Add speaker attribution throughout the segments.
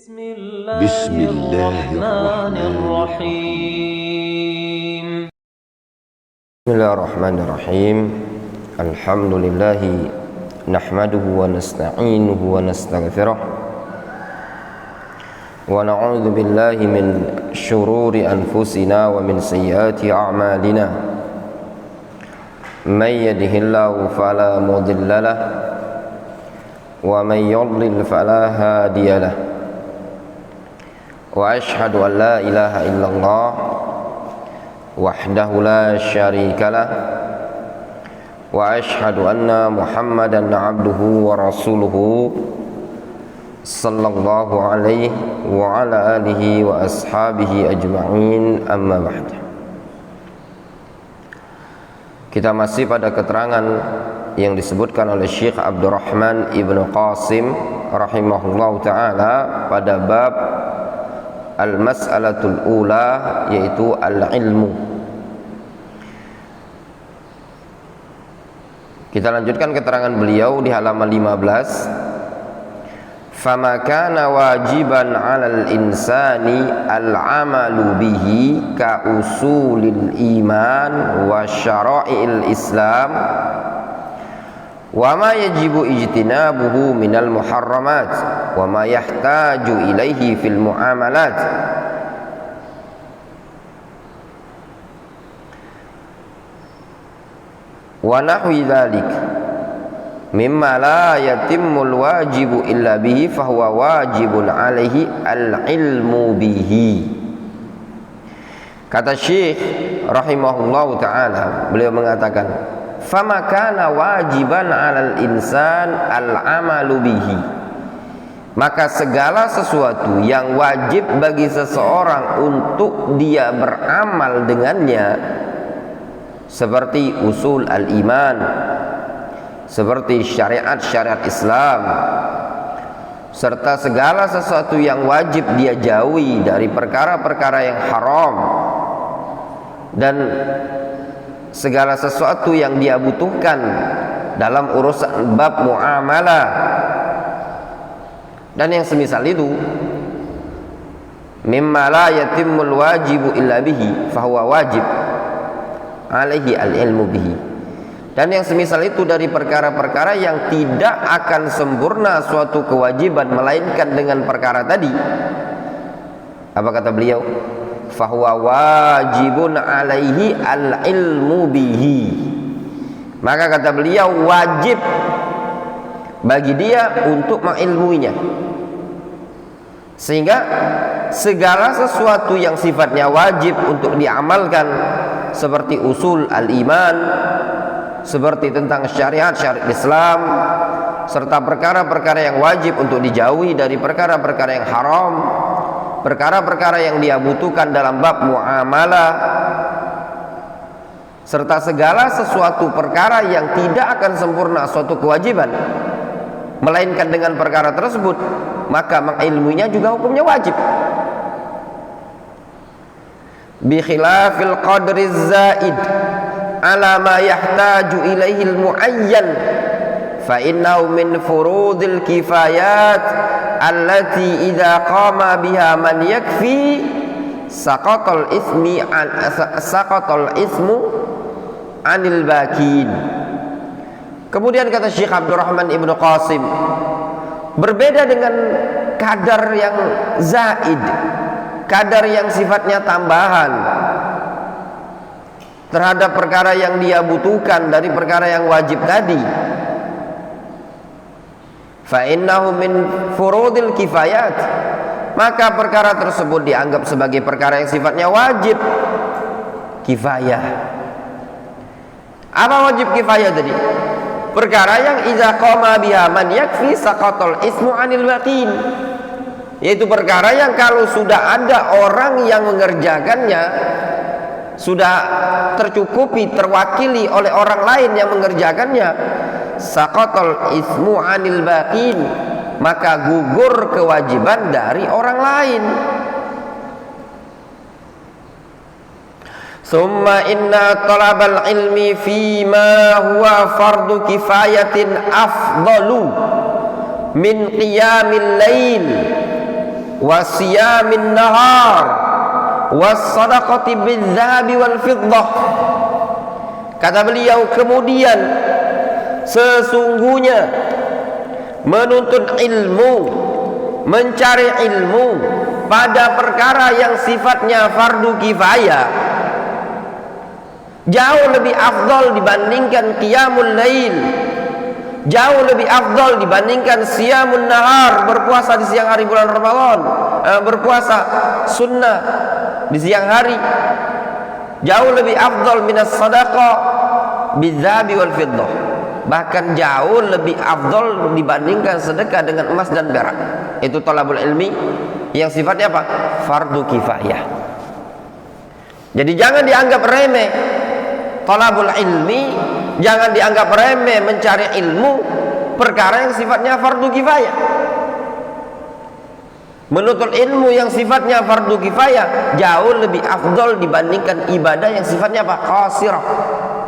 Speaker 1: بسم الله الرحمن الرحيم.
Speaker 2: بسم الله الرحمن الرحيم. الحمد لله نحمده ونستعينه ونستغفره ونعوذ بالله من شرور أنفسنا ومن سيئات أعمالنا. من يهده الله فلا مضل له ومن يضلل فلا هادي له. وأشهد أن لا إله إلا الله وحده لا شريك له وأشهد أن محمدا عبده ورسوله صلى الله عليه وعلى آله وأصحابه أجمعين. أما بعد. Kita masih pada keterangan yang disebutkan oleh Syekh Abdurrahman Ibnu Qasim rahimahullahu ta'ala pada bab al-mas'alatul ula, yaitu al-ilmu. Kita lanjutkan keterangan beliau di halaman 15. Fama kana wajiban 'alal insani al-'amalu bihi ka usulil iman wa syara'il islam wa ma yajibu ijtinabuhu minal muharramat wa ma yahtaju ilaihi fil muamalat. Wa nahwi dzalik mimma la yatimmul wajibu illa bihi fahuwa wajibun alaihi al-ilmu bihi. Kata Syekh rahimahullahu ta'ala, beliau mengatakan, fama kana wajiban 'alal insan al-'amalu bihi, maka segala sesuatu yang wajib bagi seseorang untuk dia beramal dengannya, seperti usul al-iman, seperti syariat-syariat Islam, serta segala sesuatu yang wajib dia jauhi dari perkara-perkara yang haram, dan segala sesuatu yang dia butuhkan dalam urusan bab muamalah dan yang semisal itu, mimma la yatimmul wajibu illa bihi fahuwa wajib alaihi al-ilmu bihi, dan yang semisal itu dari perkara-perkara yang tidak akan sempurna suatu kewajiban melainkan dengan perkara tadi. Apa kata beliau? Fahuwa wajibun alaihi al-ilmu bihi, maka kata beliau wajib bagi dia untuk mengilmuinya, sehingga segala sesuatu yang sifatnya wajib untuk diamalkan, seperti usul al-iman, seperti tentang syariat-syariat Islam, serta perkara-perkara yang wajib untuk dijauhi dari perkara-perkara yang haram, perkara-perkara yang dia butuhkan dalam bab muamalah, serta segala sesuatu perkara yang tidak akan sempurna suatu kewajiban melainkan dengan perkara tersebut, maka mengilmuinya juga hukumnya wajib. Bi khilafil qadri zaid ala ma yahtaju ilaihi al-muayyan fa innahu min furudil kifayat allati idza qama biha man yakfi saqatal ismu anil bakin. Kemudian kata Syekh Abdurrahman Ibnu Qasim, berbeda dengan kadar yang zaid, kadar yang sifatnya tambahan terhadap perkara yang dia butuhkan dari perkara yang wajib tadi. Fa innahu min furudil kifayat, maka perkara tersebut dianggap sebagai perkara yang sifatnya wajib kifayah. Apa wajib kifayah tadi? Perkara yang idza qama biha man yakfi saqatal ismu anil baqin, yaitu perkara yang kalau sudah ada orang yang mengerjakannya, sudah tercukupi, terwakili oleh orang lain yang mengerjakannya, saqatal ismu anil baqin, maka gugur kewajiban dari orang lain. Summa inna talabal ilmi fima huwa fardu kifayatin afdalu min qiyamil lail wasiyamin nahar wassadaqati bidzahabi wal fiddah. Kata beliau, kemudian sesungguhnya menuntut ilmu, mencari ilmu pada perkara yang sifatnya fardu kifayah jauh lebih afdal dibandingkan qiyamul lail, jauh lebih afdal dibandingkan siyamun nahar, berpuasa di siang hari bulan Ramadan, berpuasa sunnah di siang hari, jauh lebih afdal minas sadaqah bidzahabi wal fiddah, bahkan jauh lebih afdal dibandingkan sedekah dengan emas dan perak. Itu talabul ilmi yang sifatnya apa? Fardu kifayah. Jadi jangan dianggap remeh talabul ilmi, jangan dianggap remeh mencari ilmu perkara yang sifatnya fardu kifayah. Menuntut ilmu yang sifatnya fardu kifayah jauh lebih afdal dibandingkan ibadah yang sifatnya apa? Qasirah,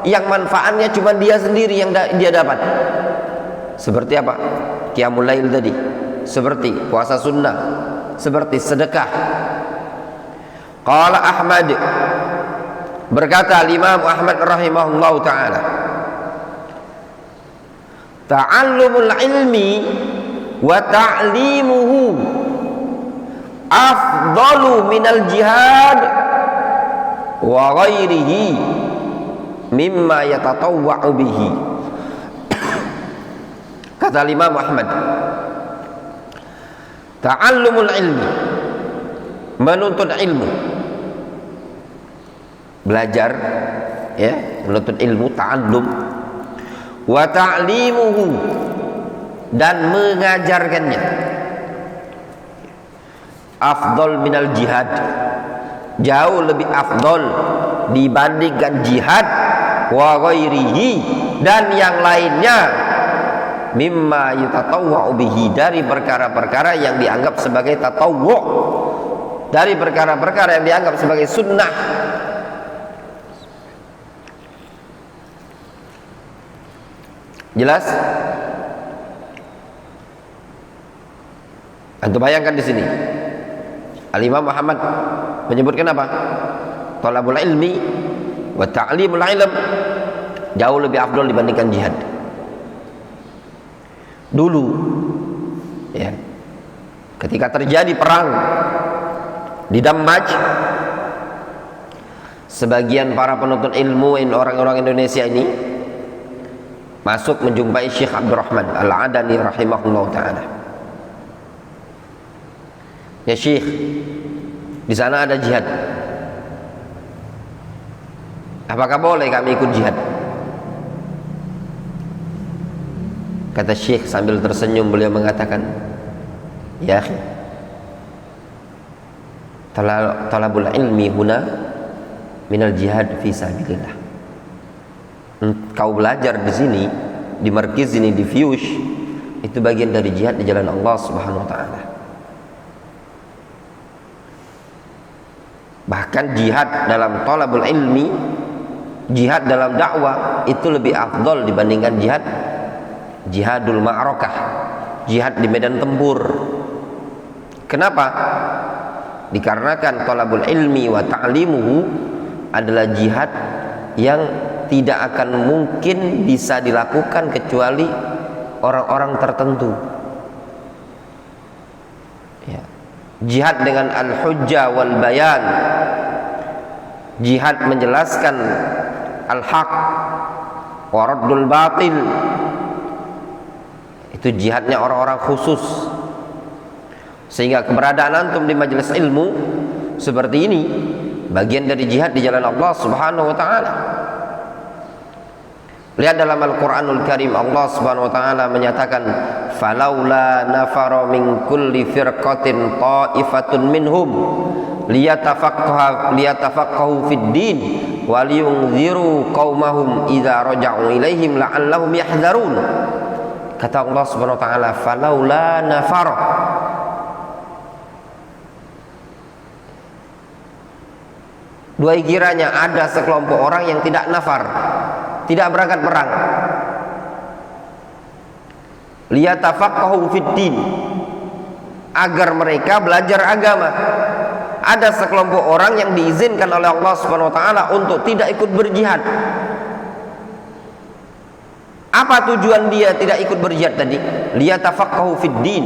Speaker 2: yang manfaatnya cuma dia sendiri yang dia dapat. Seperti apa? Qiyamul lail tadi, seperti puasa sunnah, seperti sedekah. Qala Ahmad, berkata Imam Ahmad rahimahullahu taala, ta'allumul ilmi wa ta'limuhu afdalu minal jihad wa ghairihi mimma yatatawwa'u bihi. Kata Imam Ahmad, ta'allumul ilmi, menuntut ilmu, belajar, ya, menuntut ilmu, ta'allum, wa ta'limuhu, dan mengajarkannya, afdal minal jihad, jauh lebih afdal dibandingkan jihad, wa ghairihi, dan yang lainnya, mimma yutatawwa'u bihi, dari perkara-perkara yang dianggap sebagai tatawwu', dari perkara-perkara yang dianggap sebagai sunnah. Jelas? Antum bayangkan di sini Al-Imam Muhammad menyebutkan apa? Talabul ilmi wa ta'limul ilm jauh lebih afdal dibandingkan jihad. Dulu, ya, ketika terjadi perang di Damaj, sebagian para penuntut ilmu orang-orang Indonesia ini masuk menjumpai Syekh Abdurrahman Al-Adani rahimahullah ta'ala. Ya Syekh, di sana ada jihad, apakah boleh kami ikut jihad? Kata Syekh sambil tersenyum, beliau mengatakan, ya akhi, talabul ilmi huna minal jihad fi sabilillah. Kau belajar di sini, di markiz ini, di Fiyush, itu bagian dari jihad di jalan Allah Subhanahu wa taala. Bahkan jihad dalam talabul ilmi, jihad dalam dakwah itu lebih afdal dibandingkan jihadul ma'rakah, jihad di medan tempur. Kenapa? Dikarenakan talabul ilmi wa ta'limuhu adalah jihad yang tidak akan mungkin bisa dilakukan kecuali orang-orang tertentu, ya. Jihad dengan al-hujjah wal bayan, jihad menjelaskan al-haq wa raddul batil, itu jihadnya orang-orang khusus. Sehingga keberadaan antum di majelis ilmu seperti ini bagian dari jihad di jalan Allah Subhanahu wa taala. Lihat dalam Al-Qur'anul Karim, Allah Subhanahu wa taala menyatakan, "Falaula nafara min kulli firqatin ta'ifatun minhum liyatafaqahu fid din wa liyunziru qaumahum idza raja'u ilaihim la'allahum yahdharun." Kata Allah Subhanahu wa taala, "Falaula nafara." Dua kiranya ada sekelompok orang yang tidak nafar, tidak berangkat perang, liyatafaqahu fid din, agar mereka belajar agama. Ada sekelompok orang yang diizinkan oleh Allah Subhanahu wa taala untuk tidak ikut berjihad. Apa tujuan dia tidak ikut berjihad tadi? Liyatafaqahu fid din.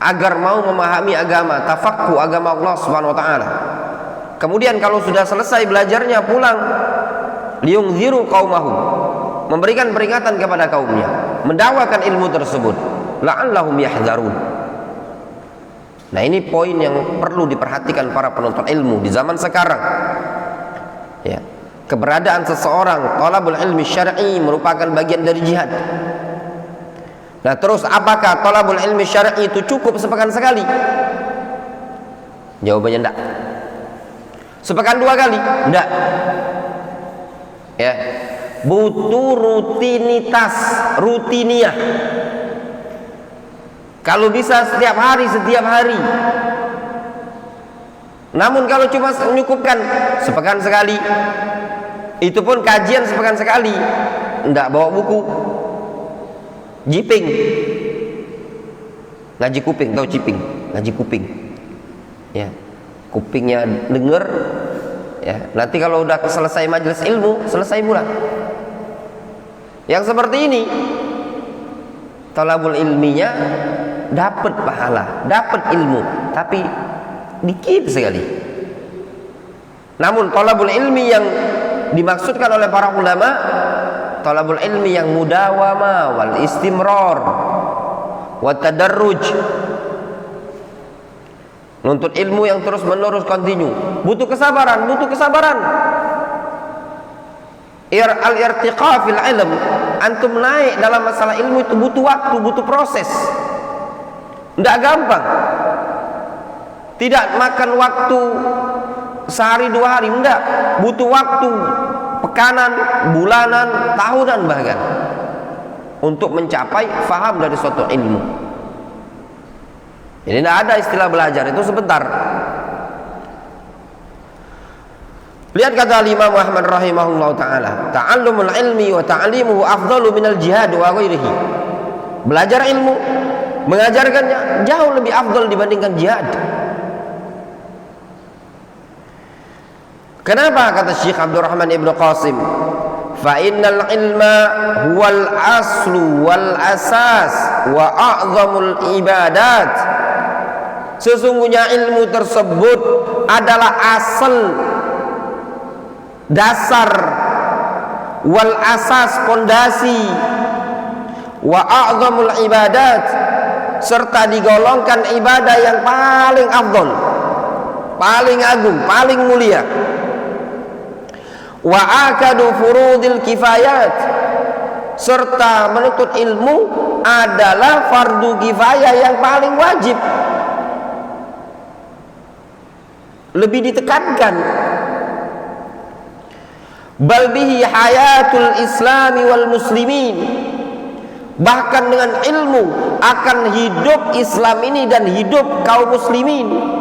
Speaker 2: Agar mau memahami agama, tafaqquh agama Allah Subhanahu wa taala. Kemudian kalau sudah selesai belajarnya pulang, liyungziru qaumahum, memberikan peringatan kepada kaumnya, mendakwakan ilmu tersebut, la'allahum yahdzarun. Nah, ini poin yang perlu diperhatikan para penuntut ilmu di zaman sekarang. Ya, keberadaan seseorang thalabul ilmi syar'i merupakan bagian dari jihad. Nah, terus apakah thalabul ilmi syar'i itu cukup sepekan sekali? Jawabannya enggak. Sepekan 2 kali? Enggak. Ya. Butuh rutinitas, rutiniah. Kalau bisa setiap hari. Namun kalau cuma menyukupkan sepekan sekali, itu pun kajian sepekan sekali, enggak bawa buku, jiping, ngaji kuping, tahu jiping, ngaji kuping, ya, kupingnya denger, ya. Nanti kalau udah selesai majelis ilmu, selesai pula. Yang seperti ini, thalabul ilminya dapat pahala, dapat ilmu, tapi dikit sekali. Namun thalabul ilmi yang dimaksudkan oleh para ulama, thalabul ilmi yang mudawama wal istimrar wa tadarruj, nuntut ilmu yang terus menerus kontinu, butuh kesabaran. Al-irtiqa fil ilm, antum naik dalam masalah ilmu itu butuh waktu, butuh proses. Tidak gampang. Tidak makan waktu sehari 2 hari, enggak. Butuh waktu pekanan, bulanan, tahunan bahkan untuk mencapai faham dari suatu ilmu. Jadi tidak ada istilah belajar itu sebentar. Lihat kata Imam Ahmad rahimahullah ta'ala, ta'allumul ilmi wa ta'limuhu afdalu minal jihad wa ghairihi. Belajar ilmu, mengajarkannya jauh lebih afdal dibandingkan jihad. Kenapa? Kata Syekh Abdurrahman Ibn Qasim, fa innal ilma huwal aslu wal asas wa a'zamul ibadat. Sesungguhnya ilmu tersebut adalah asal, dasar, wal asas, pondasi, wa a'zamul ibadat, serta digolongkan ibadah yang paling afdal, paling agung, paling mulia. Wa akadu furudil kifayat, serta menuntut ilmu adalah fardu kifayah yang paling wajib, lebih ditekankan. Bal bihi hayatul islami wal muslimin, bahkan dengan ilmu akan hidup Islam ini dan hidup kaum muslimin.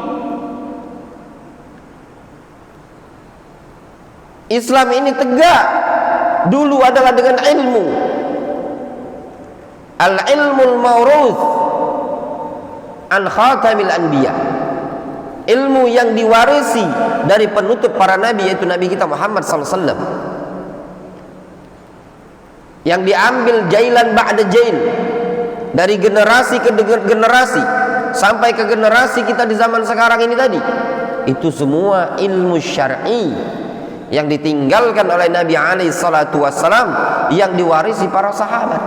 Speaker 2: Islam ini tegak dulu adalah dengan ilmu. Al-ilmul mawruth an khatamil anbiya, ilmu yang diwarisi dari penutup para nabi, yaitu Nabi kita Muhammad SAW, yang diambil jailan ba'da jail, dari generasi ke generasi sampai ke generasi kita di zaman sekarang ini tadi. Itu semua ilmu syar'i yang ditinggalkan oleh Nabi alaihi salatu wassalam, yang diwarisi para sahabat.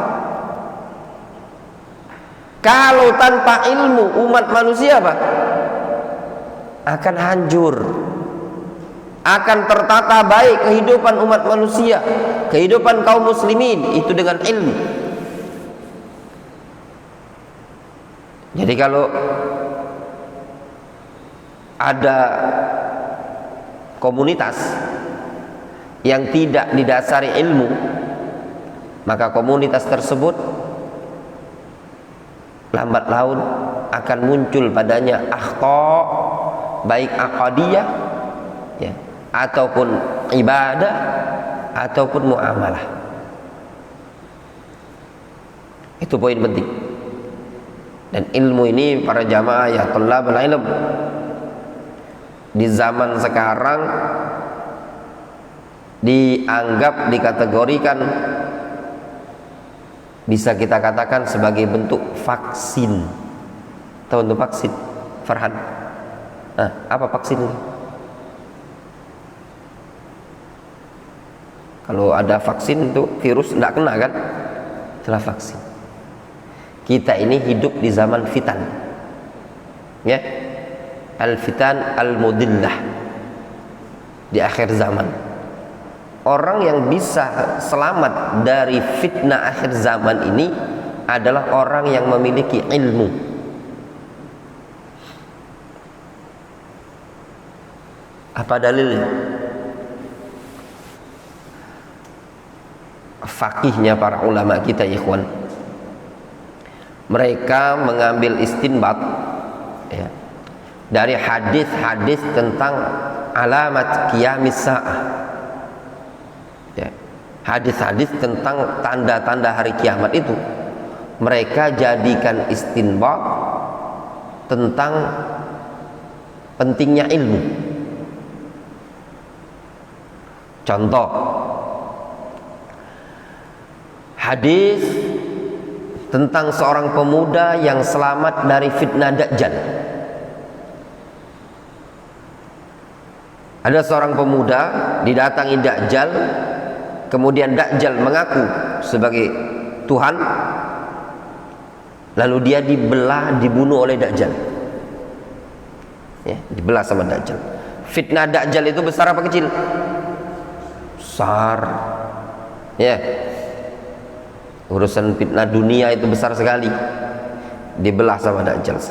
Speaker 2: Kalau tanpa ilmu umat manusia apa? Akan hancur, akan tertata baik kehidupan umat manusia, kehidupan kaum muslimin itu dengan ilmu. Jadi kalau ada komunitas yang tidak didasari ilmu, maka komunitas tersebut lambat laun akan muncul padanya akhta, baik aqadiyah, ya, ataupun ibadah, ataupun muamalah. Itu poin penting. Dan ilmu ini para jamaah ya thalabul ilm, di zaman sekarang dianggap, dikategorikan, bisa kita katakan sebagai bentuk vaksin. Tahu untuk vaksin, Farhan? Nah, apa vaksin itu? Kalau ada vaksin itu virus tidak kena kan? Itulah vaksin. Kita ini hidup di zaman fitan, ya, al-fitan al-mudillah, di akhir zaman. Orang yang bisa selamat dari fitnah akhir zaman ini adalah orang yang memiliki ilmu. Apa dalilnya? Fakihnya para ulama kita, ikhwan, mereka mengambil istinbat, ya, dari hadis-hadis tentang alamat qiyamis sa'ah, ya, hadis-hadis tentang tanda-tanda hari kiamat itu mereka jadikan istinbat tentang pentingnya ilmu. Contoh hadis tentang seorang pemuda yang selamat dari fitnah Dajjal. Ada seorang pemuda didatangi Dajjal, kemudian Dajjal mengaku sebagai Tuhan, lalu dia dibunuh oleh Dajjal, ya, dibelah sama Dajjal. Fitnah Dajjal itu besar apa kecil? Besar, ya. Urusan fitnah dunia itu besar sekali, dibelah sama Dajjal,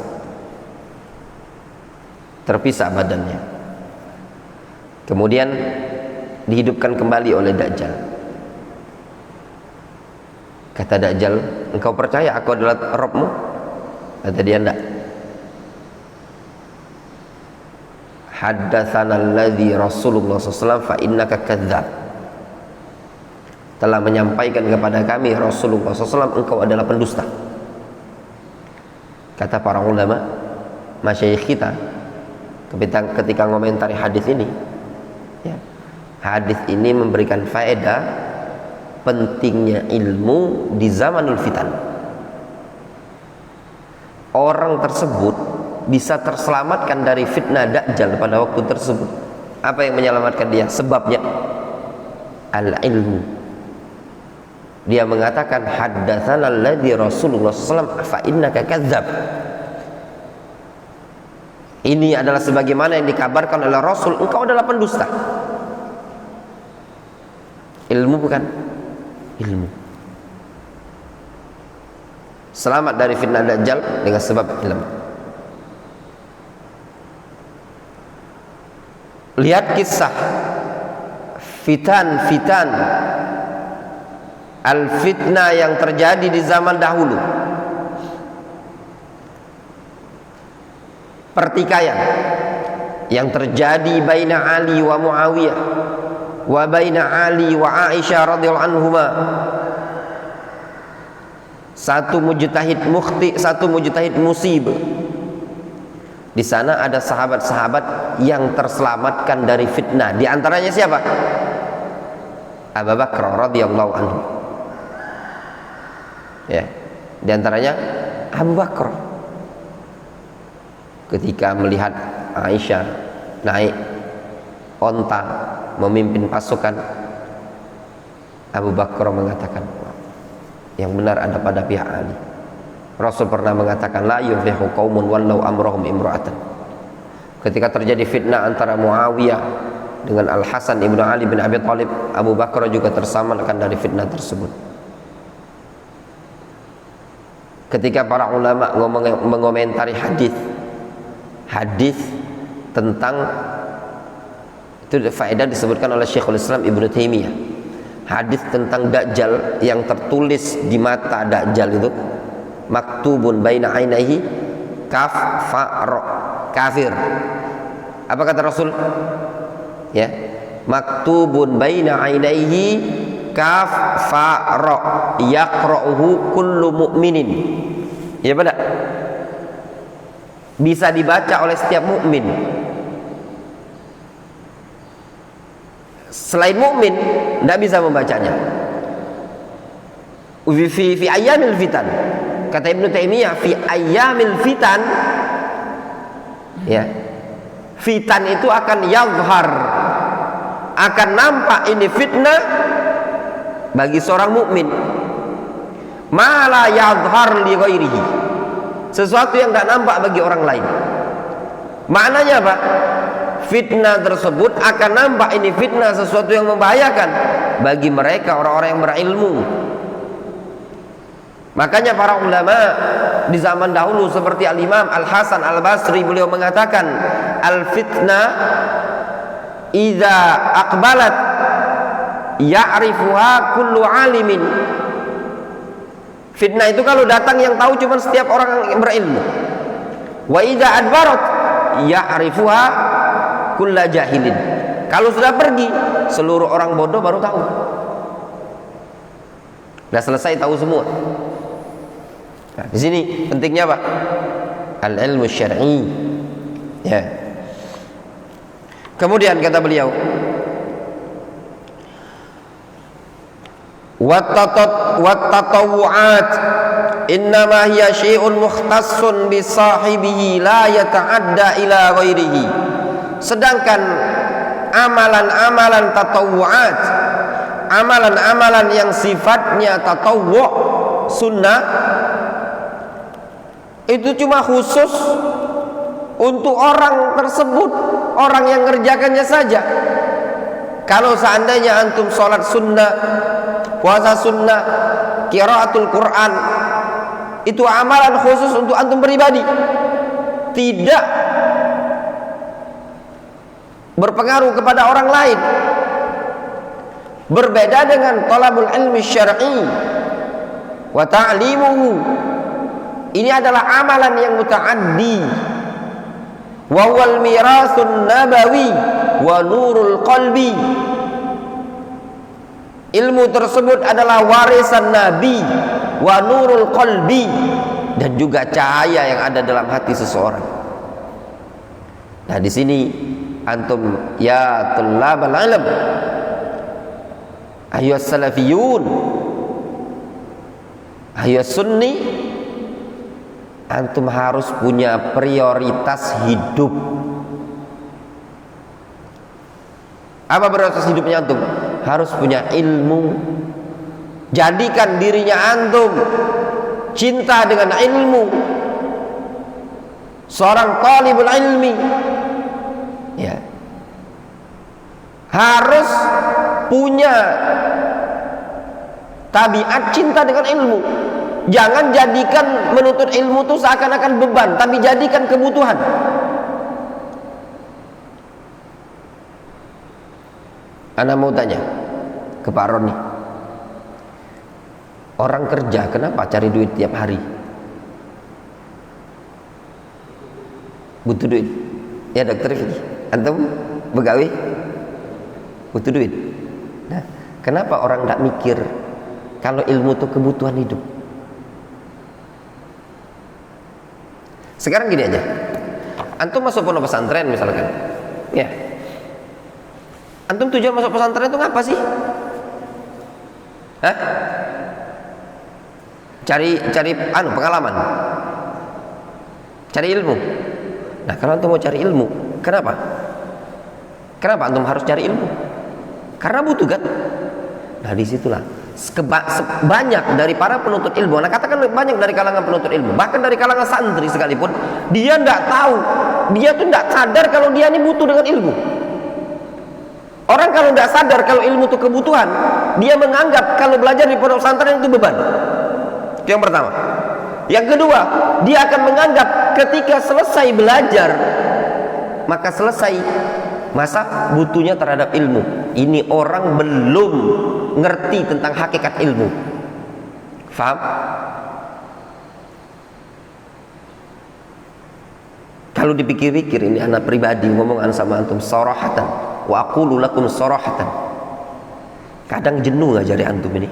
Speaker 2: terpisah badannya, kemudian dihidupkan kembali oleh Dajjal. Kata Dajjal, engkau percaya aku adalah Rabbmu? Kata dia, enggak. Haddatsana alladzi Rasulullah SAW fa innaka kadzdzab. Telah menyampaikan kepada kami Rasulullah SAW, engkau adalah pendusta. Kata para ulama, masyayikh kita, ketika ngomentari hadis ini, ya, hadis ini memberikan faedah pentingnya ilmu di zamanul fitan. Orang tersebut bisa terselamatkan dari fitnah Dajjal pada waktu tersebut. Apa yang menyelamatkan dia? Sebabnya al-ilmu. Dia mengatakan haddatsana alladzi Rasulullah SAW fa innaka kadzdzab. Ini adalah sebagaimana yang dikabarkan oleh Rasul, engkau adalah pendusta. Ilmu bukan? Ilmu. Selamat dari fitnah Dajjal dengan sebab ilmu. Lihat kisah fitan al-fitnah yang terjadi di zaman dahulu. Pertikaian yang terjadi baina Ali wa Muawiyah wa baina Ali wa Aisyah radhiyallahu anhuma. Satu mujtahid mukhti, satu mujtahid musib. Di sana ada sahabat-sahabat yang terselamatkan dari fitnah. Di antaranya siapa? Abu Bakar radhiyallahu anhu. Ya, di antaranya Abu Bakar. Ketika melihat Aisyah naik onta memimpin pasukan, Abu Bakar mengatakan, yang benar ada pada pihak Ali. Rasul pernah mengatakan, la yuflihu qaumun wallau amrahum imra'atan. Ketika terjadi fitnah antara Muawiyah dengan Al-Hasan ibnu Ali bin Abi Thalib, Abu Bakar juga terselamatkan dari fitnah tersebut. Ketika para ulama mengomentari hadis tentang itu, faedah disebutkan oleh Syekhul Islam Ibnu Taimiyah, hadis tentang Dajjal yang tertulis di mata Dajjal itu, maktubun baina ainaihi kaf fa ra, kafir. Apa kata Rasul? Ya, maktubun baina ainaihi kaf fa ra yaqra'uhu kullu mu'minin. Ya benar. bisa dibaca oleh setiap mukmin. Selain mukmin tidak bisa membacanya. Fi ayyamil fitan, kata Ibnu Taimiyah, fi ayyamil fitan, ya, fitan itu akan yadhhar, akan nampak ini fitnah bagi seorang mukmin. Ma la yadhhar li ghairihi, sesuatu yang tidak nampak bagi orang lain. Maknanya apa? Fitnah tersebut akan nampak ini fitnah, sesuatu yang membahayakan bagi mereka orang-orang yang berilmu. Makanya para ulama di zaman dahulu seperti Al-Imam Al-Hasan Al-Basri, beliau mengatakan, al-fitnah idza aqbalat ya'rifuha kullu alimin. Fitnah itu kalau datang yang tahu cuma setiap orang yang berilmu. Wa idza adbarat ya'rifuha kullu jahilin. Kalau sudah pergi, seluruh orang bodoh baru tahu. Sudah selesai tahu semua. Nah, di sini pentingnya apa? Al-ilmu syar'i. Ya. Kemudian kata beliau, wat-tatawu'at innama hiya syai'un mukhtassun bi sahibihi la yata'adda ila ghairihi. Sedangkan amalan-amalan tatawu'at, amalan-amalan yang sifatnya tatawwu', sunnah, itu cuma khusus untuk orang tersebut, orang yang ngerjakannya saja. Kalau seandainya antum sholat sunnah, puasa sunnah, qiraatul Quran, itu amalan khusus untuk antum pribadi, tidak berpengaruh kepada orang lain. Berbeda dengan talabul ilmi syar'i wa ta'limuhu. Ini adalah amalan yang muta'addi. Wa huwal mirasun nabawi wa nurul qalbi. Ilmu tersebut adalah warisan Nabi, wa nurul qalbi, dan juga cahaya yang ada dalam hati seseorang. Nah, di sini antum ya tullabal ilm, ayyuhas salafiyun, ayyuhas sunni, antum harus punya prioritas hidup. Apa prioritas hidupnya antum? Harus punya ilmu. Jadikan dirinya antum cinta dengan ilmu. Seorang talibul ilmi, ya, harus punya tabiat cinta dengan ilmu. Jangan jadikan menuntut ilmu itu seakan-akan beban, tapi jadikan kebutuhan. Ana mau tanya ke Pak Roni, orang kerja kenapa cari duit tiap hari? Butuh duit. Ya dokter Fiki, antum begawi butuh duit. Nah, kenapa orang tidak mikir kalau ilmu itu kebutuhan hidup? Sekarang gini aja, antum masuk pondok pesantren misalkan, ya, antum tujuan masuk pesantren itu ngapa sih? Hah? Cari pengalaman, cari ilmu. Nah, kalau antum mau cari ilmu, kenapa antum harus cari ilmu? Karena butuh kan? Nah, disitulah banyak dari para penuntut ilmu, nah katakan banyak dari kalangan penuntut ilmu, bahkan dari kalangan santri sekalipun, dia tidak tahu, dia tuh tidak sadar kalau dia ini butuh dengan ilmu. Orang kalau tidak sadar kalau ilmu itu kebutuhan, dia menganggap kalau belajar di pondok pesantren itu beban. Itu yang pertama. Yang kedua, dia akan menganggap ketika selesai belajar, maka selesai masa butuhnya terhadap ilmu. Ini orang belum ngerti tentang hakikat ilmu. Faham? Kalau dipikir-pikir, ini anak pribadi ngomongan sama antum sarahatan, wa aqulu lakum sarahatan. Kadang jenuh ngajari antum ini.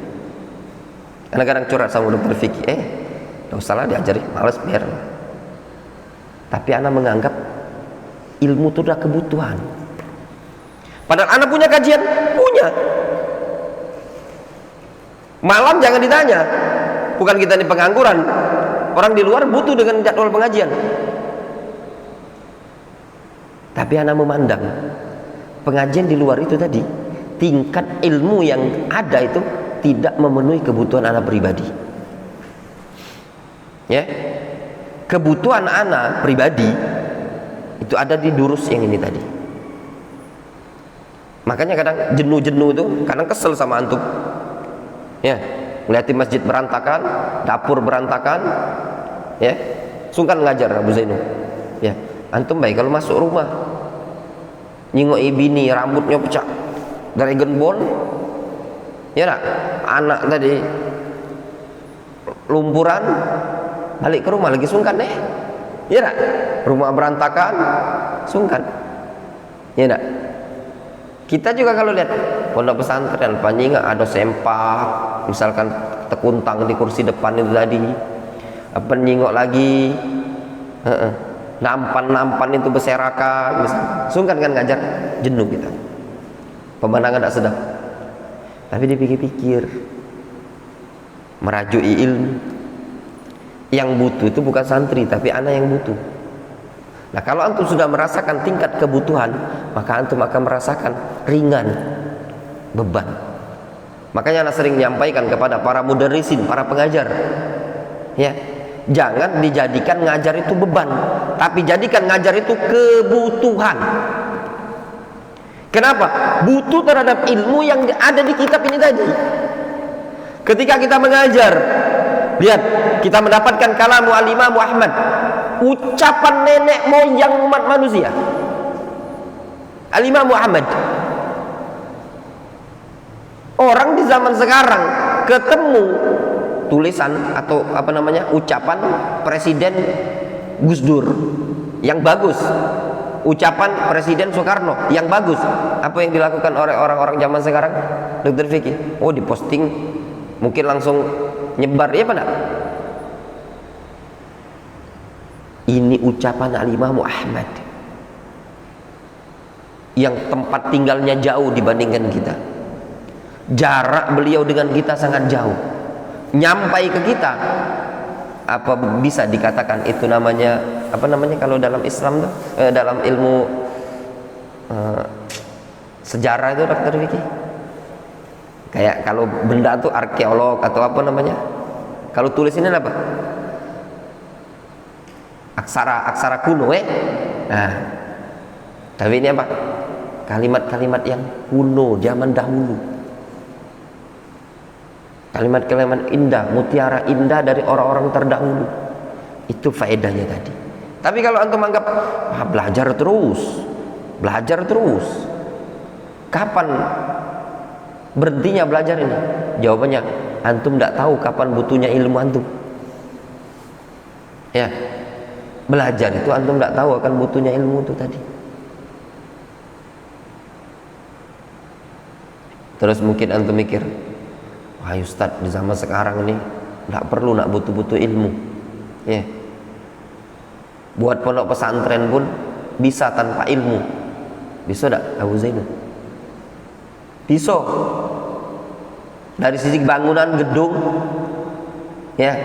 Speaker 2: Kadang-kadang curhat sama dokter Fiki, enggak usah lah diajari, males biar. Tapi ana menganggap ilmu itu udah kebutuhan. Padahal ana punya kajian, punya. Malam jangan ditanya. Bukan kita ini pengangguran. Orang di luar butuh dengan jadwal pengajian. Tapi ana memandang pengajian di luar itu tadi, tingkat ilmu yang ada itu tidak memenuhi kebutuhan ana pribadi. Ya. Kebutuhan ana pribadi itu ada di durus yang ini tadi. Makanya kadang jenuh-jenuh itu, kadang kesel sama antum. Ya, melihat masjid berantakan, dapur berantakan, ya, sungkan ngajar Abu Zainul. Ya, antum baik kalau masuk rumah, nyingok bini rambutnya pecah, Dragon Ball, ya nak, anak tadi lumpuran, balik ke rumah lagi sungkan deh, ya nak, rumah berantakan, sungkan, ya nak. Kita juga kalau lihat pondok pesantren panjang ada sempak, misalkan tekuntang di kursi depan itu tadi, penyingok lagi, nampan itu berserakan, sungkan kan ngajar, jenuh kita, pemandangan tak sedap. Tapi dipikir-pikir, merajui ilmu, yang butuh itu bukan santri tapi anak yang butuh. Nah, kalau antum sudah merasakan tingkat kebutuhan, maka antum akan merasakan ringan beban. Makanya anak sering menyampaikan kepada para mudarrisin, para pengajar, ya, jangan dijadikan ngajar itu beban, tapi jadikan ngajar itu kebutuhan. Kenapa? Butuh terhadap ilmu yang ada di kitab ini tadi. Ketika kita mengajar, lihat, kita mendapatkan kalamu al-Imam Ahmad, ucapan nenek moyang umat manusia, al-Imam Muhammad. Orang di zaman sekarang ketemu tulisan atau ucapan Presiden Gus Dur yang bagus, ucapan Presiden Soekarno yang bagus, apa yang dilakukan oleh orang-orang zaman sekarang, Dr. Vicky? Oh, diposting, mungkin langsung nyebar, ya pada. Ini ucapan al-Imam Ahmad yang tempat tinggalnya jauh dibandingkan kita. Jarak beliau dengan kita sangat jauh. Nyampai ke kita, apa bisa dikatakan itu namanya kalau dalam Islam tuh, dalam ilmu sejarah itu, Dr. Vicky? Kayak kalau benda tuh arkeolog atau apa namanya? Kalau tulis ini apa? Aksara kuno, Nah, tapi ini apa? Kalimat-kalimat yang kuno zaman dahulu. Kalimat-kalimat indah, mutiara indah dari orang-orang terdahulu. Itu faedahnya tadi. Tapi kalau antum anggap belajar terus, kapan berhentinya belajar ini? Jawabannya, antum tidak tahu kapan butuhnya ilmu antum. Ya, belajar itu antum tidak tahu akan butuhnya ilmu itu tadi. Terus mungkin antum mikir, wah Ustaz, di zaman sekarang ini tidak perlu nak butuh-butuh ilmu. Ya, buat pondok pesantren pun bisa tanpa ilmu. Bisa tidak Abu Zainul? Bisa. Dari sisi bangunan gedung, ya.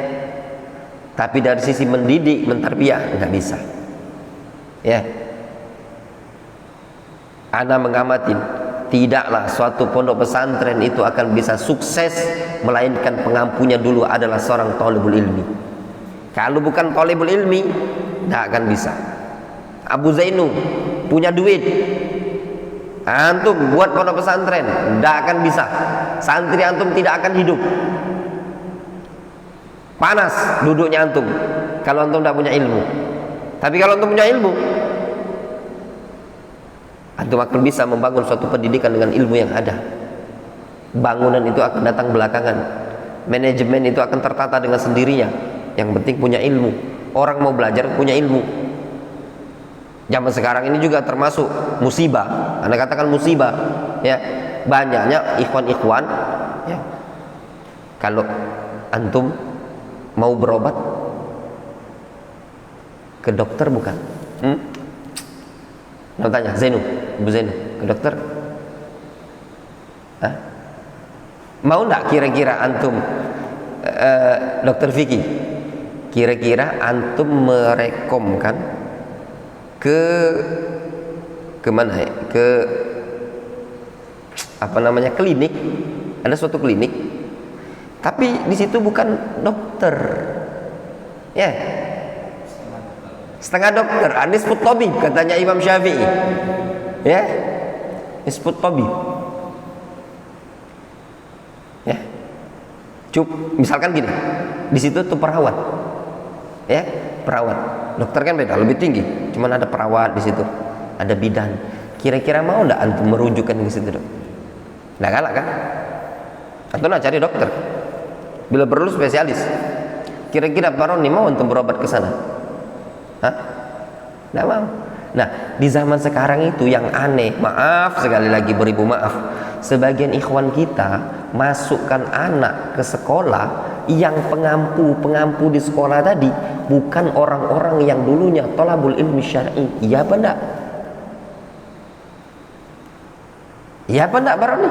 Speaker 2: Tapi dari sisi mendidik, mentarbiyah, enggak bisa. Ya. Ana mengamati, tidaklah suatu pondok pesantren itu akan bisa sukses melainkan pengampunya dulu adalah seorang thalibul ilmi. Kalau bukan thalibul ilmi, enggak akan bisa. Abu Zainul punya duit, antum buat pondok pesantren, enggak akan bisa. Santri antum tidak akan hidup. Panas duduknya antum kalau antum tidak punya ilmu. Tapi kalau antum punya ilmu, antum akan bisa membangun suatu pendidikan dengan ilmu yang ada. Bangunan itu akan datang belakangan, manajemen itu akan tertata dengan sendirinya. Yang penting punya ilmu. Orang mau belajar punya ilmu. Zaman sekarang ini juga termasuk musibah. Anda katakan musibah, ya, banyaknya ikhwan-ikhwan, ya. Kalau antum mau berobat ke dokter bukan? Mau tanya Zainu, Bu Zainu, ke dokter? Hah? Mau nggak kira-kira antum, dokter Vicky, kira-kira antum merekomkan ke mana ya? Ke apa namanya, klinik, ada suatu klinik, tapi di situ bukan dokter, ya, setengah dokter, nisfut tabib katanya Imam Syafi'i, ya, nisfut tabib, ya, misalkan gini, di situ tuh perawat, ya, perawat, dokter kan beda, lebih tinggi, cuman ada perawat di situ, ada bidan, kira-kira mau nggak antum merujukkan ke situ dok? Nggak galak kan? Atau nak cari dokter, bila perlu spesialis. Kira-kira Pak Roni mau untuk berobat ke sana? Hah? Nggak mau. Nah, di zaman sekarang itu yang aneh, maaf sekali lagi, beribu maaf, sebagian ikhwan kita masukkan anak ke sekolah yang pengampu di sekolah tadi bukan orang-orang yang dulunya thalabul ilmi syar'i. Iya apa enggak? Iya apa enggak Pak Roni?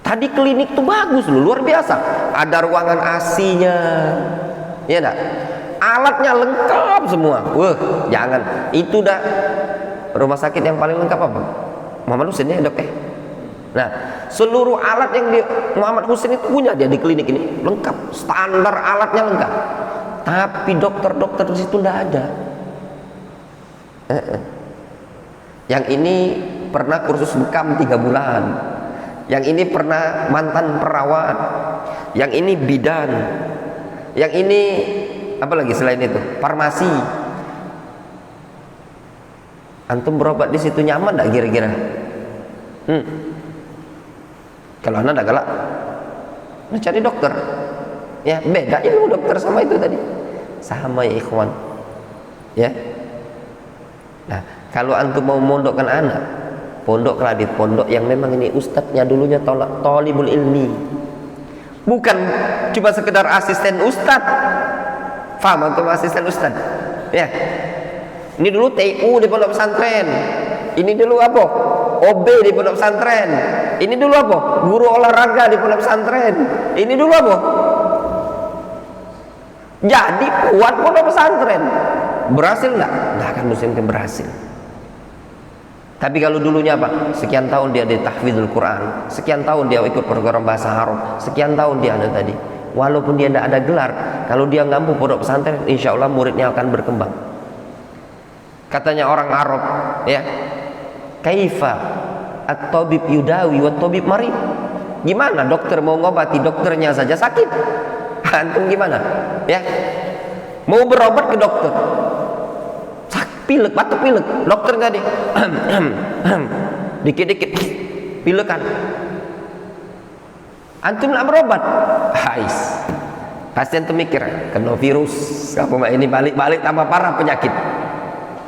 Speaker 2: Tadi klinik tuh bagus loh, luar biasa. Ada ruangan AC-nya, ya enggak? Alatnya lengkap semua. Wah, jangan. Itu dah rumah sakit yang paling lengkap apa? Muhammad Husin ya dok. Nah, seluruh alat yang di Muhammad Husin itu punya dia di klinik ini, lengkap. Standar alatnya lengkap. Tapi dokter-dokter di situ enggak ada. Yang ini pernah kursus bekam 3 bulan, yang ini pernah mantan perawat, yang ini bidan, yang ini apa lagi selain itu, farmasi. Antum berobat di situ nyaman enggak kira-kira? Kalau anda enggak galak, cari dokter. Ya, beda ilmu dokter sama itu tadi. Sama ya ikhwan. Ya. Nah, kalau antum mau mondokkan anak, pondoklah di pondok yang memang ini ustadznya dulunya thalibul ilmi, bukan cuma sekedar asisten ustadz. Faham antum asisten ustadz? Ya, ini dulu TU di pondok pesantren, ini dulu apa? OB di pondok pesantren, ini dulu apa? Guru olahraga di pondok pesantren, ini dulu apa? Jadi kuat pondok pesantren. Berhasil nggak? Nggak akan mungkin berhasil. Tapi kalau dulunya apa? Sekian tahun dia di tahfidzul Quran, sekian tahun dia ikut program bahasa Arab, sekian tahun dia ada tadi. Walaupun dia tidak ada gelar, kalau dia ngampu pondok pesantren, insya Allah muridnya akan berkembang. Katanya orang Arab, ya, kaifa at-tabib yudawi wa tabib marid. Gimana dokter mau ngobati, dokternya saja sakit? Antum gimana? Ya, mau berobat ke dokter, pilek, batuk pilek, dokter tadi dikit-dikit pilekan, antum nak berobat, hais, pasien tuh mikir kena virus, apa ini balik-balik tambah parah penyakit,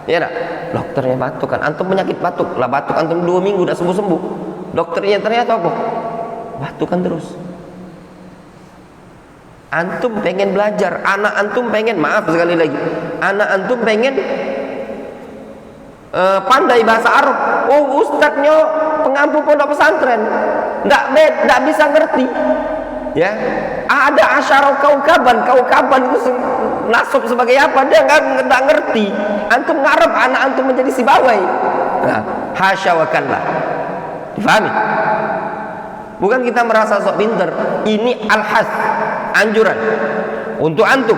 Speaker 2: ya nak? Dokternya batuk kan, antum penyakit batuk, lah batuk antum 2 minggu udah sembuh-sembuh, dokternya ternyata apa? Batukan terus. Antum pengen belajar, anak antum pengen, maaf sekali lagi, anak antum pengen pandai bahasa Arab. Oh, ustadznya pengampu pondok pesantren, nggak bisa ngerti. Ya, ada asyara kaukaban itu nasab sebagai apa? Dia nggak ngerti. Antum ngarep anak antum menjadi si bawai. Nah, hasya wa kallah. Difahami? Bukan kita merasa sok pinter. Ini al-has, anjuran untuk antum.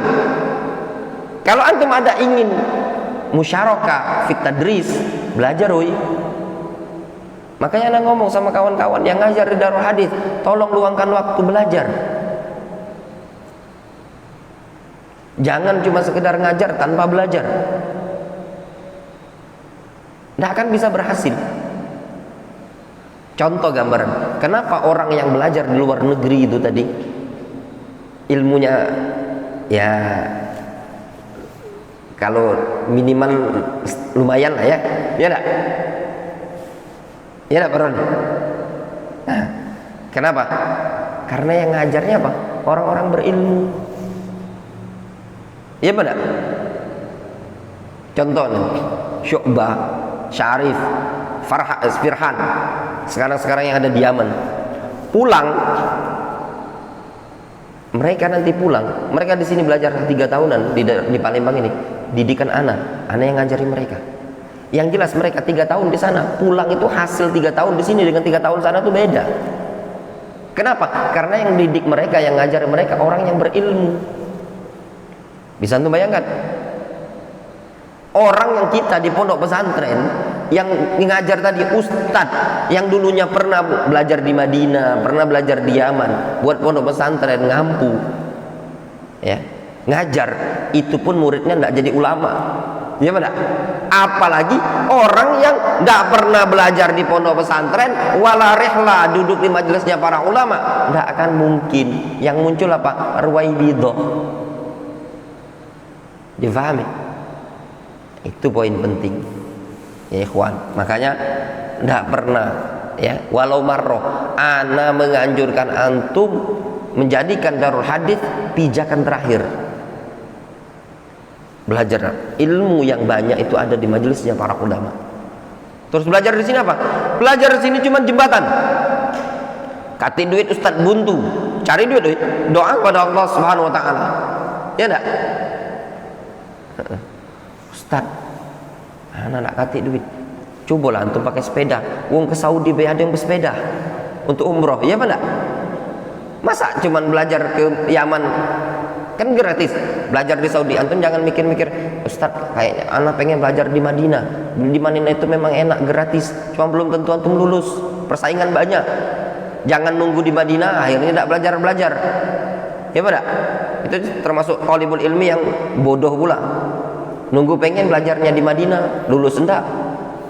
Speaker 2: Kalau antum ada ingin musyarakah fit tadris, belajar woi. Makanya anak ngomong sama kawan-kawan yang ngajar di Darul Hadis, tolong luangkan waktu belajar. Jangan cuma sekedar ngajar tanpa belajar. Nggak akan bisa berhasil. Contoh gambaran, kenapa orang yang belajar di luar negeri itu tadi ilmunya ya kalau minimal lumayan lah ya, ya enggak? Ya enggak, Pak Ron? Nah, Kenapa? Karena yang ngajarnya apa? Orang-orang berilmu. Iya benar. Contohnya Syu'bah, Syarif, Firhan, sekarang yang ada di Yaman. Pulang, mereka nanti pulang. Mereka di sini belajar 3 tahunan di Palembang ini. Didikan anak yang ngajari mereka. Yang jelas mereka 3 tahun di sana, pulang itu hasil 3 tahun di sini dengan 3 tahun sana itu beda. Kenapa? Karena yang didik mereka, yang ngajar mereka orang yang berilmu. Bisa antum bayangkan? Orang yang kita di pondok pesantren yang ngajar tadi ustadz yang dulunya pernah belajar di Madinah, pernah belajar di Yaman, buat pondok pesantren ngampu, ya ngajar, itu pun muridnya nggak jadi ulama, ya benar. Apalagi orang yang nggak pernah belajar di pondok pesantren, wala rihla duduk di majelisnya para ulama, nggak akan mungkin. Yang muncul apa? Ruwaibidah. Difahami? Itu poin penting, ya ikhwan. Makanya nggak pernah, ya walau marroh, ana menganjurkan antum menjadikan Darul Hadis pijakan terakhir. Belajar ilmu yang banyak itu ada di majelisnya para ulama. Terus belajar di sini apa? Belajar di sini cuma jembatan. Kasih duit Ustadz buntu, cari duit, doa kepada Allah Subhanahu Wa Taala, ya enggak? Ustadz, anak nak kasih duit, cobalah antum pakai sepeda. Wong ke Saudi ada yang bersepeda untuk umroh, ya enggak? Masa cuma belajar ke Yaman kan gratis, belajar di Saudi. Antum jangan mikir-mikir, Ustadz kayaknya anak pengen belajar di Madinah. Di Madinah itu memang enak, gratis, cuma belum tentu antum lulus, persaingan banyak. Jangan nunggu di Madinah akhirnya tidak belajar. Ya benar? Itu termasuk talibul ilmi yang bodoh pula. Nunggu pengen belajarnya di Madinah, lulus enggak,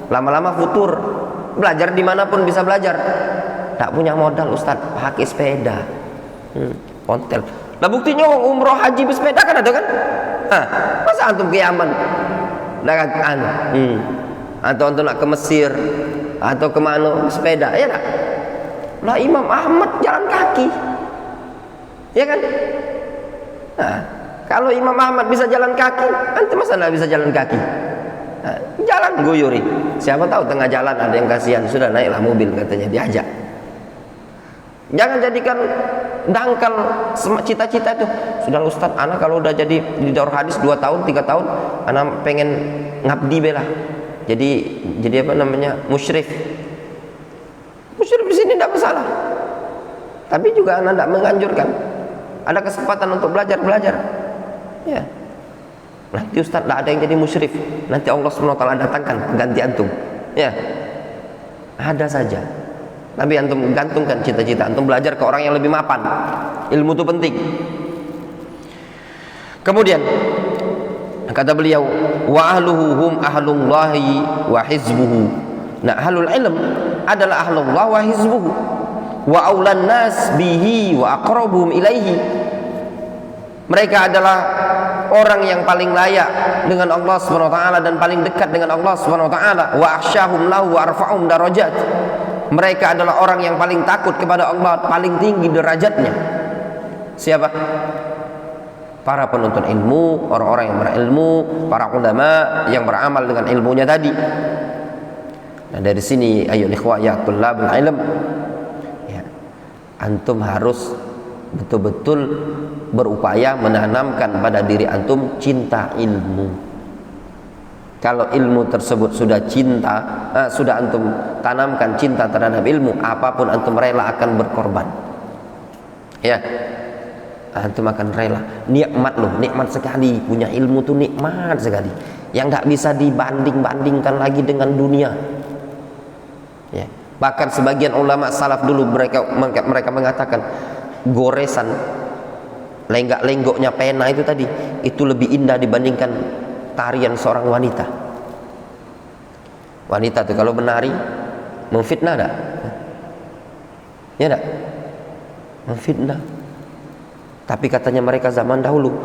Speaker 2: lama-lama futur. Belajar dimanapun bisa belajar. Tak punya modal Ustadz, pakai sepeda, ontel. Nah buktinya umroh haji bersepeda kan ada kan? Masa antum ke Yaman? Atau antum nak ke Mesir atau kemana sepeda? Ya tak? Lah Imam Ahmad jalan kaki, ya kan? Kalau Imam Ahmad bisa jalan kaki, antum masa nggak bisa jalan kaki? Jalan guyuri. Siapa tahu tengah jalan ada yang kasihan, sudah naiklah mobil katanya diajak. Jangan jadikan dangkal cita-cita itu. Sudah Ustadz, anak kalau udah jadi di Darul Hadis 2 tahun, 3 tahun, anak pengen ngabdi bela. Jadi apa namanya? Musyrif. Musyrif di sini tidak masalah. Tapi juga anak tidak menganjurkan. Ada kesempatan untuk belajar. Ya. Nanti Ustadz tidak ada yang jadi musyrif. Nanti Allah SWT datangkan ganti antum. Ya. Ada saja. Tapi antum gantungkan cita-cita antum belajar ke orang yang lebih mapan. Ilmu itu penting. Kemudian kata beliau, wa ahluhu hum ahlullahi wa hizbuhu. Nah, ahlul ilm adalah ahlullah wa hizbuhu. Wa aulan nas bihi wa aqrabuhum ilaihi. Mereka adalah orang yang paling layak dengan Allah Subhanahu wa taala dan paling dekat dengan Allah Subhanahu wa taala. Wa akhsyahum lahu wa arfa'um darajat. Mereka adalah orang yang paling takut kepada Allah, paling tinggi derajatnya. Siapa? Para penuntut ilmu, orang-orang yang berilmu, para ulama yang beramal dengan ilmunya tadi. Nah dari sini ayo ikhwah ya tullabul ilm, ya, antum harus betul-betul berupaya menanamkan pada diri antum cinta ilmu. Kalau ilmu tersebut sudah sudah antum tanamkan cinta terhadap ilmu, apapun antum rela akan berkorban. Ya, antum akan rela. Nikmat loh, nikmat sekali punya ilmu tuh, nikmat sekali. Yang tidak bisa dibanding-bandingkan lagi dengan dunia. Ya, bahkan sebagian ulama salaf dulu mereka mengatakan goresan lenggak-lenggoknya pena itu tadi itu lebih indah dibandingkan tarian seorang wanita. Wanita tuh kalau menari memfitnah enggak? Ya enggak? Memfitnah. Tapi katanya mereka zaman dahulu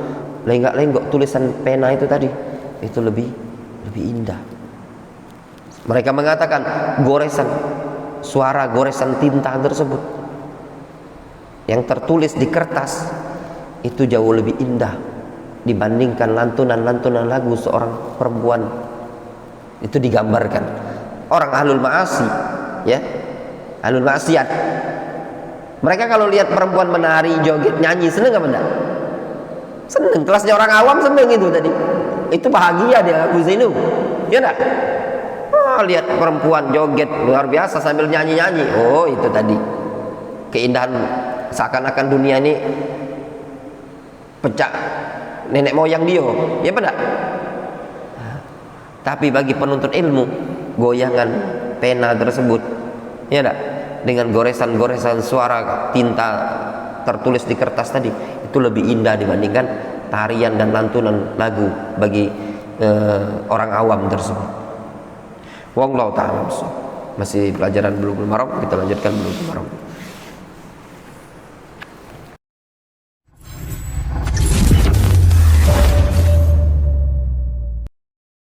Speaker 2: lenggak-lenggok tulisan pena itu tadi itu lebih indah. Mereka mengatakan suara goresan tinta tersebut yang tertulis di kertas itu jauh lebih indah dibandingkan lantunan-lantunan lagu seorang perempuan. Itu digambarkan orang ahlul ma'asi, ya, ahlul maksiat. Mereka kalau lihat perempuan menari, joget, nyanyi, seneng apa enggak? Seneng. Kelasnya orang awam seneng itu tadi. Itu bahagia dia, Abu Zainub. Ya enggak? Lihat perempuan joget luar biasa sambil nyanyi-nyanyi. Oh, itu tadi. Keindahan, seakan-akan dunia ini pecah nenek moyang dia. Ya benar. Tapi bagi penuntut ilmu, goyangan pena tersebut, ya enggak, dengan goresan-goresan suara tinta tertulis di kertas tadi, itu lebih indah dibandingkan tarian dan lantunan lagu bagi orang awam tersebut. Wallahu ta'ala. Masih pelajaran Bulughul Maram, kita lanjutkan Bulughul Maram.